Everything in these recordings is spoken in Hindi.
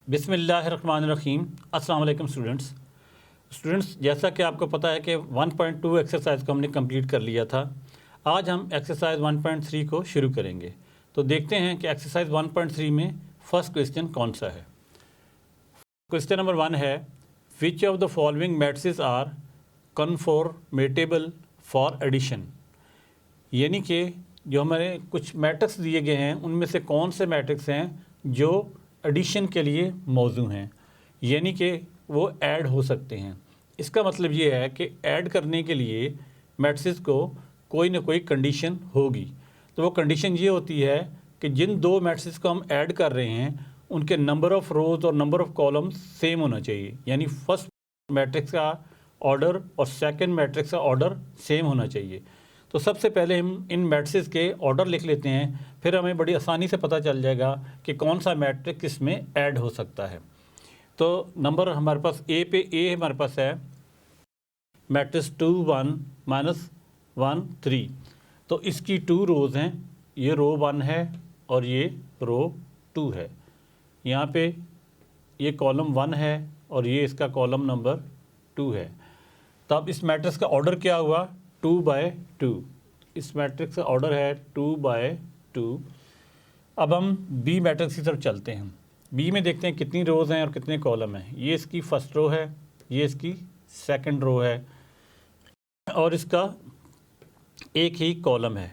बिस्मिल्लाहिर्रहमानिर्रहीम। अस्सलाम वालेकुम स्टूडेंट्स, जैसा कि आपको पता है कि 1.2 एक्सरसाइज को हमने कंप्लीट कर लिया था। आज हम एक्सरसाइज 1.3 को शुरू करेंगे। तो देखते हैं कि एक्सरसाइज 1.3 में फर्स्ट क्वेश्चन कौन सा है। क्वेश्चन नंबर 1 है, which of the following matrices are conformable for addition. यानी कि जो हमारे कुछ मैट्रिक्स दिए गए हैं उनमें से कौन से मैट्रिक्स हैं जो एडिशन के लिए मौजू हैं, यानी कि वो ऐड हो सकते हैं। इसका मतलब ये है कि ऐड करने के लिए मैट्रिक्स को कोई ना कोई कंडीशन होगी। तो वो कंडीशन ये होती है कि जिन दो मैट्रिक्स को हम ऐड कर रहे हैं उनके नंबर ऑफ़ रोज़ और नंबर ऑफ़ कॉलम्स सेम होना चाहिए। यानी फर्स्ट मैट्रिक्स का ऑर्डर और सेकंड मैट्रिक्स का ऑर्डर सेम होना चाहिए। तो सबसे पहले हम इन मैट्रिक्स के ऑर्डर लिख लेते हैं, फिर हमें बड़ी आसानी से पता चल जाएगा कि कौन सा मैट्रिक्स इसमें ऐड हो सकता है। तो नंबर हमारे पास ए हमारे पास है मैट्रिक्स 2 1 -1 3। तो इसकी 2 रोज़ हैं, ये रो 1 है और ये रो 2 है। यहाँ पे ये कॉलम 1 है और ये इसका कॉलम नंबर 2 है। तो अब इस मैट्रिक्स का ऑर्डर क्या हुआ, 2/2। इस मैट्रिक्स का ऑर्डर है 2/2। अब हम बी मैट्रिक्स की तरफ चलते हैं। बी में देखते हैं कितनी रोज़ हैं और कितने कॉलम हैं। ये इसकी फर्स्ट रो है, ये इसकी सेकंड रो है और इसका एक ही कॉलम है।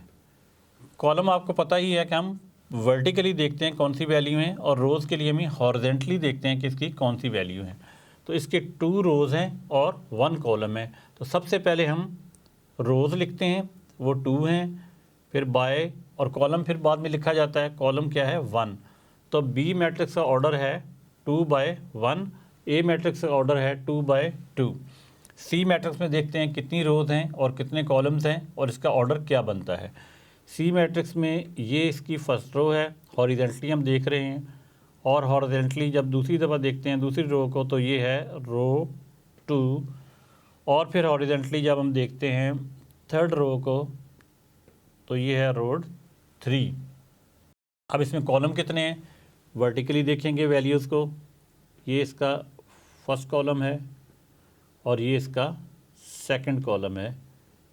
कॉलम आपको पता ही है कि हम वर्टिकली देखते हैं कौन सी वैल्यू है और रोज़ के लिए हम हॉरिजेंटली देखते हैं कि इसकी कौन सी वैल्यू है। तो इसके 2 रोज़ हैं और 1 कॉलम है। तो सबसे पहले हम रोज़ लिखते हैं, वो 2 हैं, फिर बाय और कॉलम फिर बाद में लिखा जाता है। कॉलम क्या है, 1। तो बी मैट्रिक्स का ऑर्डर है 2/1, ए मैट्रिक्स का ऑर्डर है 2/2। सी मैट्रिक्स में देखते हैं कितनी रोज़ हैं और कितने कॉलम्स हैं और इसका ऑर्डर क्या बनता है। सी मैट्रिक्स में ये इसकी फर्स्ट रो है, हॉरिजेंटली हम देख रहे हैं, और हॉरिजेंटली जब दूसरी दफ़ा देखते हैं दूसरी रो को तो ये है रो 2, और फिर हॉरिजेंटली जब हम देखते हैं थर्ड रो को तो ये है रो 3। अब इसमें कॉलम कितने हैं, वर्टिकली देखेंगे वैल्यूज़ को। ये इसका फर्स्ट कॉलम है और ये इसका सेकंड कॉलम है।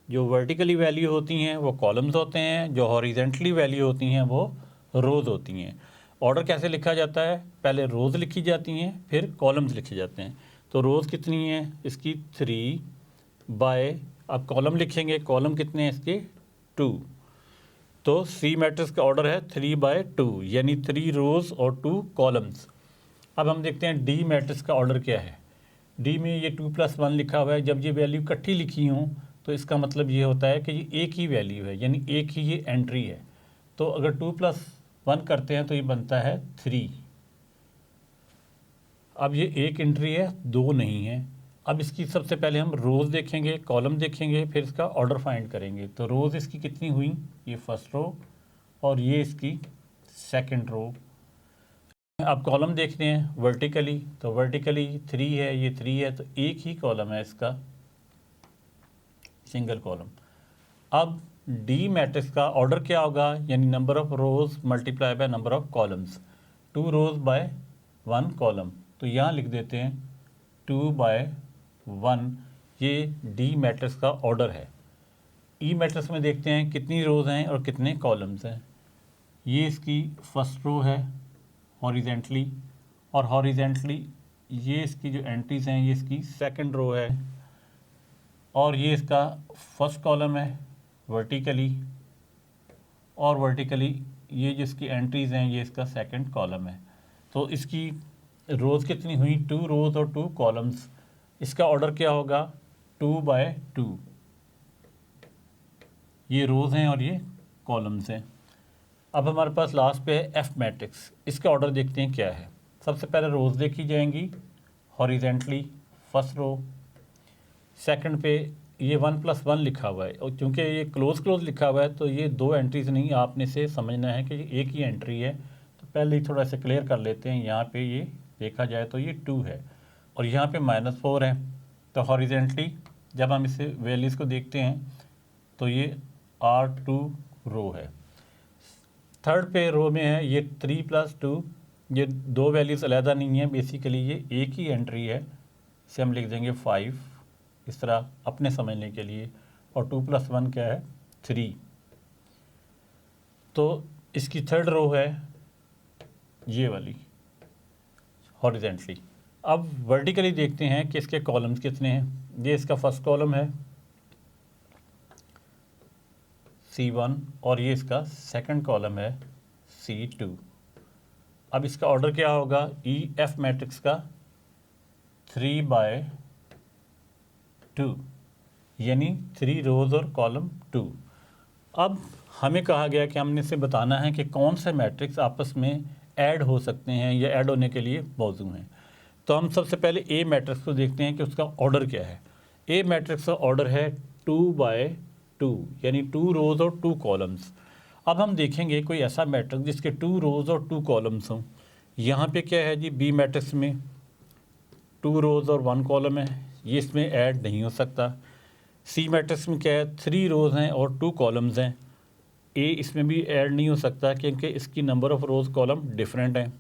जो वर्टिकली वैल्यू होती हैं वो कॉलम्स होते हैं, जो हॉरिजेंटली वैल्यू होती हैं वो रोज़ होती हैं। ऑर्डर कैसे लिखा जाता है, पहले रोज़ लिखी जाती हैं फिर कॉलम्स लिखे जाते हैं। तो रोज़ कितनी है इसकी 3/, अब कॉलम लिखेंगे, कॉलम कितने हैं इसके 2। तो सी मैट्रिक्स का ऑर्डर है 3/2, यानी 3 रोज़ और 2 कॉलम्स। अब हम देखते हैं डी मैट्रिक्स का ऑर्डर क्या है। डी में ये 2+1 लिखा हुआ है। जब ये वैल्यू इकट्ठी लिखी हों तो इसका मतलब ये होता है कि ये एक ही वैल्यू है, यानी एक ही ये एंट्री है। तो अगर 2+1 करते हैं तो ये बनता है 3। अब ये एक एंट्री है, 2 नहीं है। अब इसकी सबसे पहले हम रोज़ देखेंगे, कॉलम देखेंगे, फिर इसका ऑर्डर फाइंड करेंगे। तो रोज़ इसकी कितनी हुई, ये फर्स्ट रो और ये इसकी सेकंड रो। अब कॉलम देखते हैं वर्टिकली, तो वर्टिकली 3 है, ये 3 है, तो एक ही कॉलम है इसका, सिंगल कॉलम। अब डी मैट्रिक्स का ऑर्डर क्या होगा, यानी number of rows multiply by number of columns, 2 rows by 1 column. तो यहाँ लिख देते हैं 2/1, ये डी मैट्रिक्स का ऑर्डर है। ई मैट्रिक्स में देखते हैं कितनी रोज़ हैं और कितने कॉलम्स हैं। ये इसकी फर्स्ट रो है हॉरिजेंटली, और हॉरिजेंटली ये इसकी जो एंट्रीज हैं ये इसकी सेकंड रो है, और ये इसका फर्स्ट कॉलम है वर्टिकली, और वर्टिकली ये जिसकी एंट्रीज हैं ये इसका सेकंड कॉलम है। तो इसकी रोज़ कितनी हुई, 2 रोज़ और 2 कॉलम्स। इसका ऑर्डर क्या होगा, 2/2। ये रोज़ हैं और ये कॉलम्स हैं। अब हमारे पास लास्ट पे है एफ मैट्रिक्स। इसका ऑर्डर देखते हैं क्या है। सबसे पहले रोज़ देखी जाएंगी हॉरिजेंटली, फर्स्ट रो। सेकंड पे ये 1+1 लिखा हुआ है, और चूँकि ये क्लोज लिखा हुआ है तो ये 2 एंट्रीज नहीं, आपने से समझना है कि ये एक ही एंट्री है। तो पहले ही थोड़ा सा क्लियर कर लेते हैं। यहाँ पे ये देखा जाए तो ये 2 है और यहाँ पे -4 है। तो हॉरिजेंटली जब हम इसे वैल्यूज़ को देखते हैं तो ये R2 रो है। थर्ड पे रो में है ये 3+2 ये दो वैल्यूज़ अलहदा नहीं है, बेसिकली ये एक ही एंट्री है। इसे हम लिख देंगे 5 इस तरह अपने समझने के लिए, और 2 + 1 क्या है 3। तो इसकी थर्ड रो है ये वाली हॉरिजेंटली। अब वर्टिकली देखते हैं कि इसके कॉलम्स कितने हैं। ये इसका फर्स्ट कॉलम है C1 और ये इसका सेकंड कॉलम है C2। अब इसका ऑर्डर क्या होगा, EF मैट्रिक्स का 3/2, यानी 3 रोज़ और कॉलम 2। अब हमें कहा गया कि हमने इसे बताना है कि कौन से मैट्रिक्स आपस में ऐड हो सकते हैं या ऐड होने के लिए मौजूद हैं। तो हम सबसे पहले ए मैट्रिक्स को देखते हैं कि उसका ऑर्डर क्या है। ए मैट्रिक्स का ऑर्डर है 2/2, यानी 2 रोज़ और 2 कॉलम्स। अब हम देखेंगे कोई ऐसा मैट्रिक्स जिसके 2 रोज़ और 2 कॉलम्स हों। यहाँ पे क्या है जी, बी मैट्रिक्स में 2 रोज़ और 1 कॉलम है, ये इसमें ऐड नहीं हो सकता। सी मैट्रिक्स में क्या है, 3 रोज़ हैं और 2 कॉलम्स हैं, ए इसमें भी ऐड नहीं हो सकता क्योंकि इसकी number of rows column different हैं।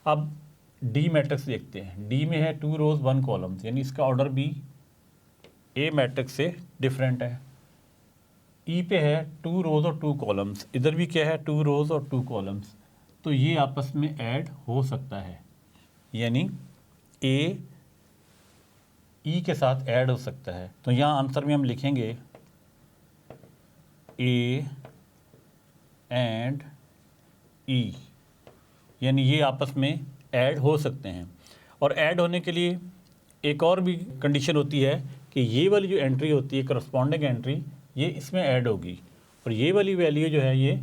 अब डी मैट्रिक्स देखते हैं। डी में है 2 रोज़ 1 कॉलम्स, यानी इसका ऑर्डर भी ए मैट्रिक्स से डिफरेंट है। ई पे है 2 रोज़ और 2 कॉलम्स, इधर भी क्या है 2 रोज़ और 2 कॉलम्स, तो ये आपस में ऐड हो सकता है, यानी ए ई के साथ ऐड हो सकता है। तो यहाँ आंसर में हम लिखेंगे ए एंड ई, यानी ये आपस में ऐड हो सकते हैं। और ऐड होने के लिए एक और भी कंडीशन होती है कि ये वाली जो एंट्री होती है करस्पॉन्डिंग एंट्री, ये इसमें ऐड होगी और ये वाली वैल्यू जो है ये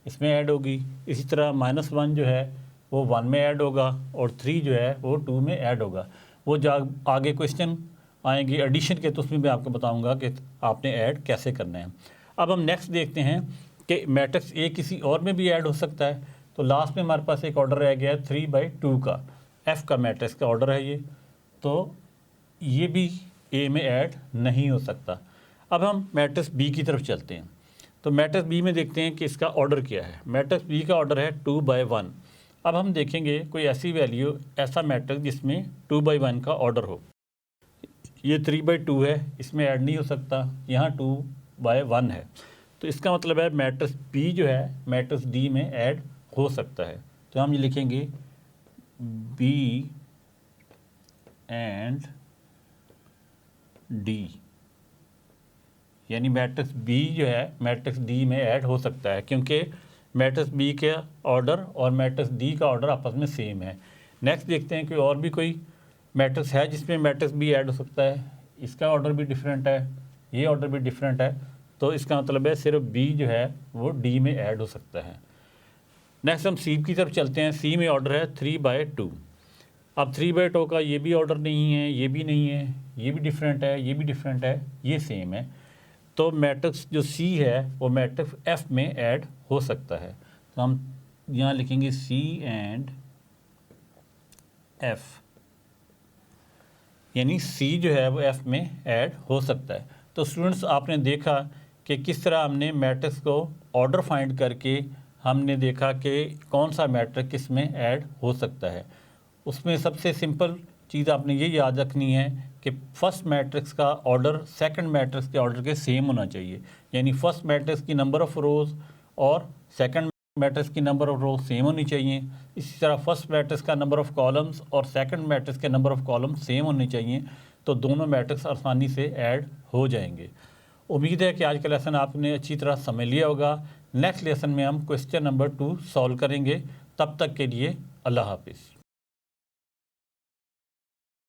इसमें ऐड होगी। इसी तरह -1 जो है वो 1 में ऐड होगा और 3 जो है वो 2 में ऐड होगा। वो जो आगे क्वेश्चन आएंगे एडिशन के, तो उसमें मैं आपको बताऊंगा कि आपने ऐड कैसे करना है। अब हम नेक्स्ट देखते हैं कि मैट्रिक्स ए किसी और में भी ऐड हो सकता है। तो लास्ट में हमारे पास एक ऑर्डर रह गया है 3/2 का, एफ का मैट्रिक्स का ऑर्डर है ये, तो ये भी ए में ऐड नहीं हो सकता। अब हम मैट्रिक्स बी की तरफ चलते हैं। तो मैट्रिक्स बी में देखते हैं कि इसका ऑर्डर क्या है। मैट्रिक्स बी का ऑर्डर है 2/1। अब हम देखेंगे कोई ऐसी वैल्यू, ऐसा मैट्रिक्स जिसमें 2/1 का ऑर्डर हो। ये 3/2 है, इसमें ऐड नहीं हो सकता, यहाँ 2/1 है, तो इसका मतलब है मैट्रिक्स बी जो है मैट्रिक्स डी में ऐड हो सकता है। तो हम ये लिखेंगे बी एंड डी, यानी मैट्रिक्स बी जो है मैट्रिक्स डी में ऐड हो सकता है क्योंकि मैट्रिक्स बी के ऑर्डर और मैट्रिक्स डी का ऑर्डर आपस में सेम है। नेक्स्ट देखते हैं कि और भी कोई मैट्रिक्स है जिसमें मैट्रिक्स बी ऐड हो सकता है। इसका ऑर्डर भी डिफरेंट है, ये ऑर्डर भी डिफरेंट है, तो इसका मतलब है सिर्फ बी जो है वो डी में ऐड हो सकता है। नेक्स्ट हम सी की तरफ चलते हैं। सी में ऑर्डर है 3/2। अब 3/2 का ये भी ऑर्डर नहीं है, ये भी नहीं है, ये भी डिफरेंट है, ये भी डिफरेंट है, ये सेम है, तो मैट्रिक्स जो सी है वो मैट्रिक्स एफ में ऐड हो सकता है। तो हम यहाँ लिखेंगे सी एंड एफ, यानी सी जो है वो एफ में ऐड हो सकता है। तो स्टूडेंट्स आपने देखा कि किस तरह हमने मैट्रिक्स को ऑर्डर फाइंड करके हमने देखा कि कौन सा मैट्रिक्स किस में ऐड हो सकता है। उसमें सबसे सिंपल चीज़ आपने ये याद रखनी है कि फर्स्ट मैट्रिक्स का ऑर्डर सेकंड मैट्रिक्स के ऑर्डर के सेम होना चाहिए, यानी फर्स्ट मैट्रिक्स की नंबर ऑफ़ रोज़ और सेकंड मैट्रिक्स की नंबर ऑफ़ रोज़ सेम होनी चाहिए। इसी तरह फर्स्ट मैट्रिक्स का नंबर ऑफ़ कॉलम्स और सेकंड मैट्रिक्स के नंबर ऑफ़ कॉलम्स सेम होने चाहिए, तो दोनों मैट्रिक्स आसानी से ऐड हो जाएंगे। उम्मीद है कि आज का लेसन आपने अच्छी तरह समझ लिया होगा। नेक्स्ट लेसन में हम क्वेश्चन नंबर 2 सॉल्व करेंगे। तब तक के लिए अल्लाह हाफिज़।